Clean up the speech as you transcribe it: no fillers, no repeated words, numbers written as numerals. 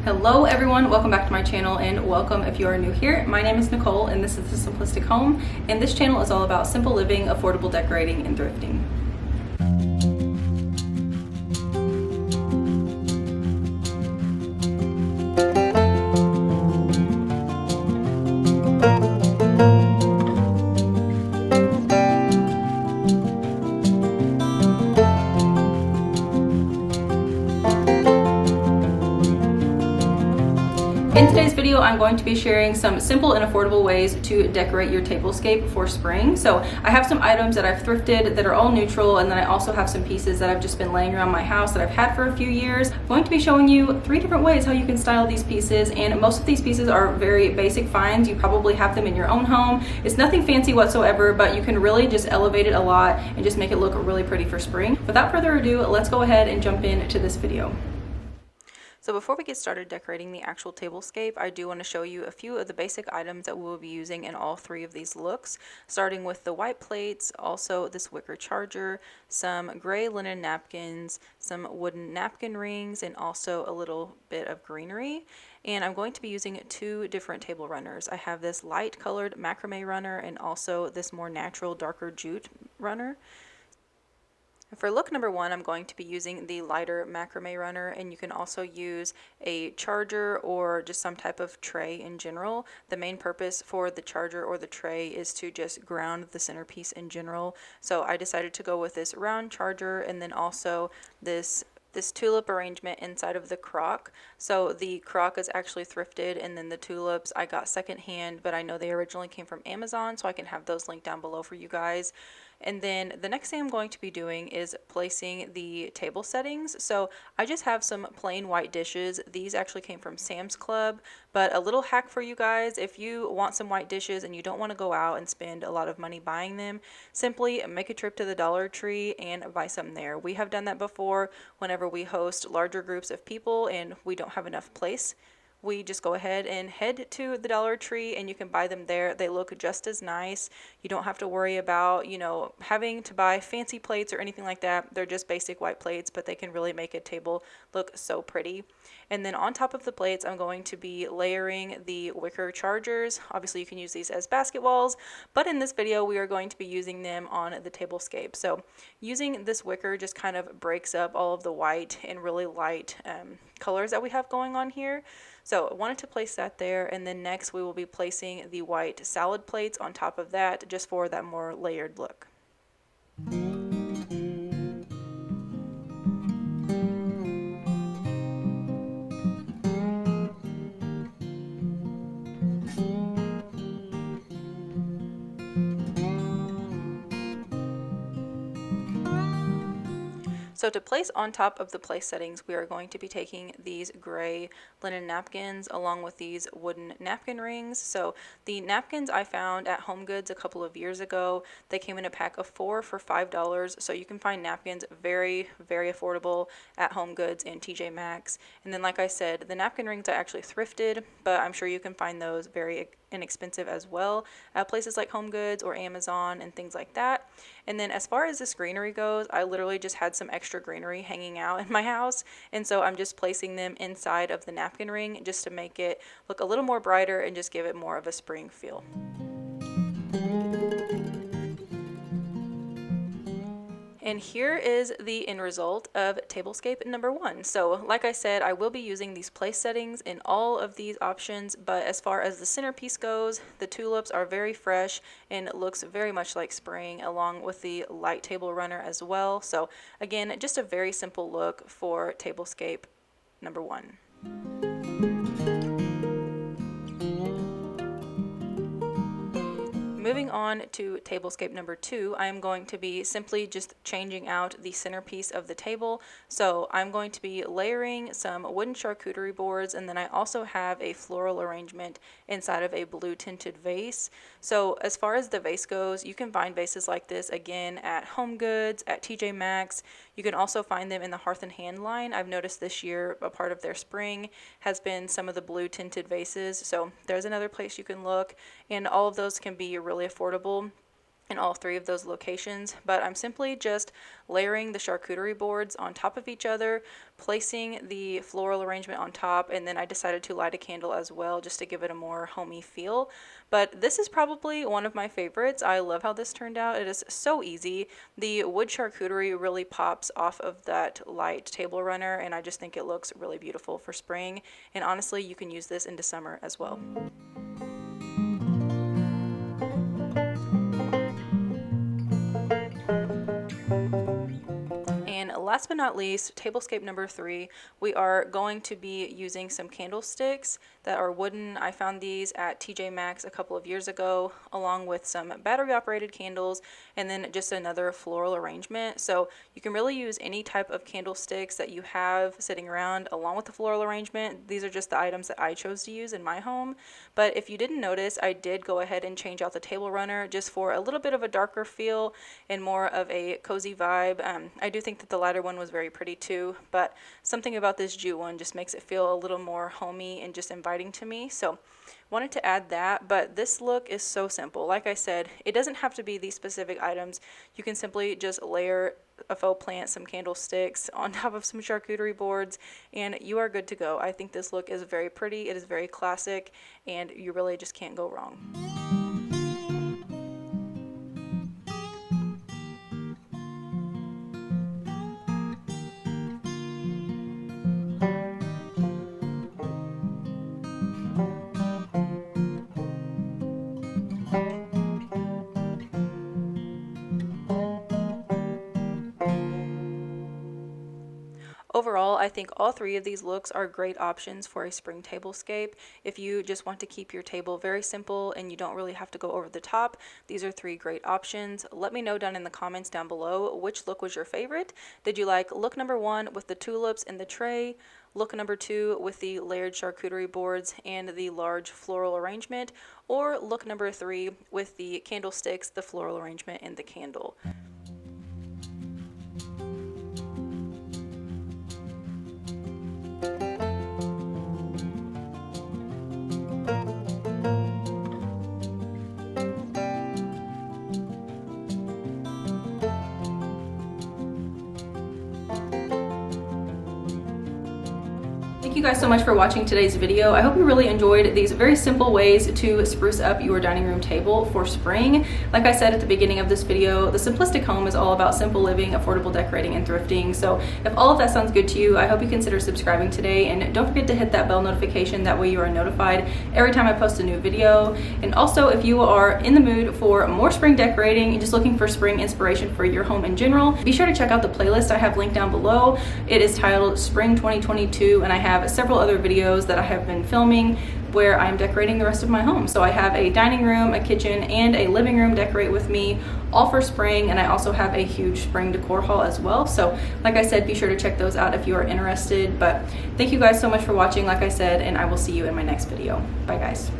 Hello everyone, welcome back to my channel and welcome if you are new here. My name is Nicole and this is The Simplistic Home, and this channel is all about simple living, affordable decorating, and thrifting. In today's video, I'm going to be sharing some simple and affordable ways to decorate your tablescape for spring. So I have some items that I've thrifted that are all neutral, and then I also have some pieces that I've just been laying around my house that I've had for a few years. I'm going to be showing you 3 different ways how you can style these pieces, and most of these pieces are very basic finds. You probably have them in your own home. It's nothing fancy whatsoever, but you can really just elevate it a lot and just make it look really pretty for spring. Without further ado, let's go ahead and jump into this video. So before we get started decorating the actual tablescape, I do want to show you a few of the basic items that we will be using in all 3 of these looks, starting with the white plates, also this wicker charger, some gray linen napkins, some wooden napkin rings, and also a little bit of greenery. And I'm going to be using 2 different table runners. I have this light colored macrame runner and also this more natural darker jute runner. For look number 1, I'm going to be using the lighter macrame runner, and you can also use a charger or just some type of tray in general. The main purpose for the charger or the tray is to just ground the centerpiece in general. So I decided to go with this round charger and then also this tulip arrangement inside of the crock. So the crock is actually thrifted, and then the tulips I got secondhand, but I know they originally came from Amazon, so I can have those linked down below for you guys. And then the next thing I'm going to be doing is placing the table settings. So I just have some plain white dishes. These actually came from Sam's Club, but a little hack for you guys: if you want some white dishes and you don't want to go out and spend a lot of money buying them, simply make a trip to the Dollar Tree and buy some there. We have done that before whenever we host larger groups of people and we don't have enough place. We just go ahead and head to the Dollar Tree and you can buy them there. They look just as nice. You don't have to worry about, having to buy fancy plates or anything like that. They're just basic white plates, but they can really make a table look so pretty. And then on top of the plates, I'm going to be layering the wicker chargers. Obviously, you can use these as basket walls, but in this video, we are going to be using them on the tablescape. So using this wicker just kind of breaks up all of the white and really light colors that we have going on here. So I wanted to place that there, and then next we will be placing the white salad plates on top of that just for that more layered look. So to place on top of the place settings, we are going to be taking these gray linen napkins along with these wooden napkin rings. So the napkins I found at HomeGoods a couple of years ago. They came in a pack of 4 for $5. So you can find napkins very, very affordable at HomeGoods and TJ Maxx. And then, like I said, the napkin rings I actually thrifted, but I'm sure you can find those very inexpensive as well at places like HomeGoods or Amazon and things like that. And then as far as this greenery goes, I literally just had some extra greenery hanging out in my house, and so I'm just placing them inside of the napkin ring just to make it look a little more brighter and just give it more of a spring feel. And here is the end result of tablescape number 1. So like I said, I will be using these place settings in all of these options, but as far as the centerpiece goes, the tulips are very fresh and it looks very much like spring, along with the light table runner as well. So again, just a very simple look for tablescape number 1. Moving on to tablescape number 2, I am going to be simply just changing out the centerpiece of the table. So I'm going to be layering some wooden charcuterie boards, and then I also have a floral arrangement inside of a blue tinted vase. So as far as the vase goes, you can find vases like this again at HomeGoods, at TJ Maxx. You can also find them in the Hearth and Hand line. I've noticed this year a part of their spring has been some of the blue tinted vases. So there's another place you can look, and all of those can be really affordable. in all three of those locations, but I'm simply just layering the charcuterie boards on top of each other, placing the floral arrangement on top, and then I decided to light a candle as well just to give it a more homey feel. But this is probably one of my favorites. I love how this turned out. It is so easy. The wood charcuterie really pops off of that light table runner, and I just think it looks really beautiful for spring. And honestly, you can use this into summer as well. And last but not least, tablescape number 3, we are going to be using some candlesticks that are wooden. I found these at TJ Maxx a couple of years ago, along with some battery operated candles and then just another floral arrangement. So you can really use any type of candlesticks that you have sitting around along with the floral arrangement. These are just the items that I chose to use in my home. But if you didn't notice, I did go ahead and change out the table runner just for a little bit of a darker feel and more of a cozy vibe. I do think that the lighter one was very pretty too, but something about this jute one just makes it feel a little more homey and just inviting to me. So wanted to add that, but this look is so simple. Like I said, it doesn't have to be these specific items. You can simply just layer a faux plant, some candlesticks on top of some charcuterie boards, and you are good to go. I think this look is very pretty. It is very classic, and you really just can't go wrong. Overall, I think all three of these looks are great options for a spring tablescape. If you just want to keep your table very simple and you don't really have to go over the top, these are three great options. Let me know down in the comments down below which look was your favorite. Did you like look number 1 with the tulips in the tray, look number 2 with the layered charcuterie boards and the large floral arrangement, or look number 3 with the candlesticks, the floral arrangement, and the candle? Thank you guys so much for watching today's video. I hope you really enjoyed these very simple ways to spruce up your dining room table for spring. Like I said at the beginning of this video, the simplistic home is all about simple living, affordable decorating, and thrifting. So if all of that sounds good to you, I hope you consider subscribing today, and don't forget to hit that bell notification. That way you are notified every time I post a new video. And also, if you are in the mood for more spring decorating and just looking for spring inspiration for your home in general, be sure to check out the playlist I have linked down below. It is titled Spring 2022, and I have several other videos that I have been filming where I'm decorating the rest of my home. So I have a dining room, a kitchen, and a living room decorate with me, all for spring, and I also have a huge spring decor haul as well. So like I said, be sure to check those out if you are interested. But thank you guys so much for watching, like I said, and I will see you in my next video. Bye guys.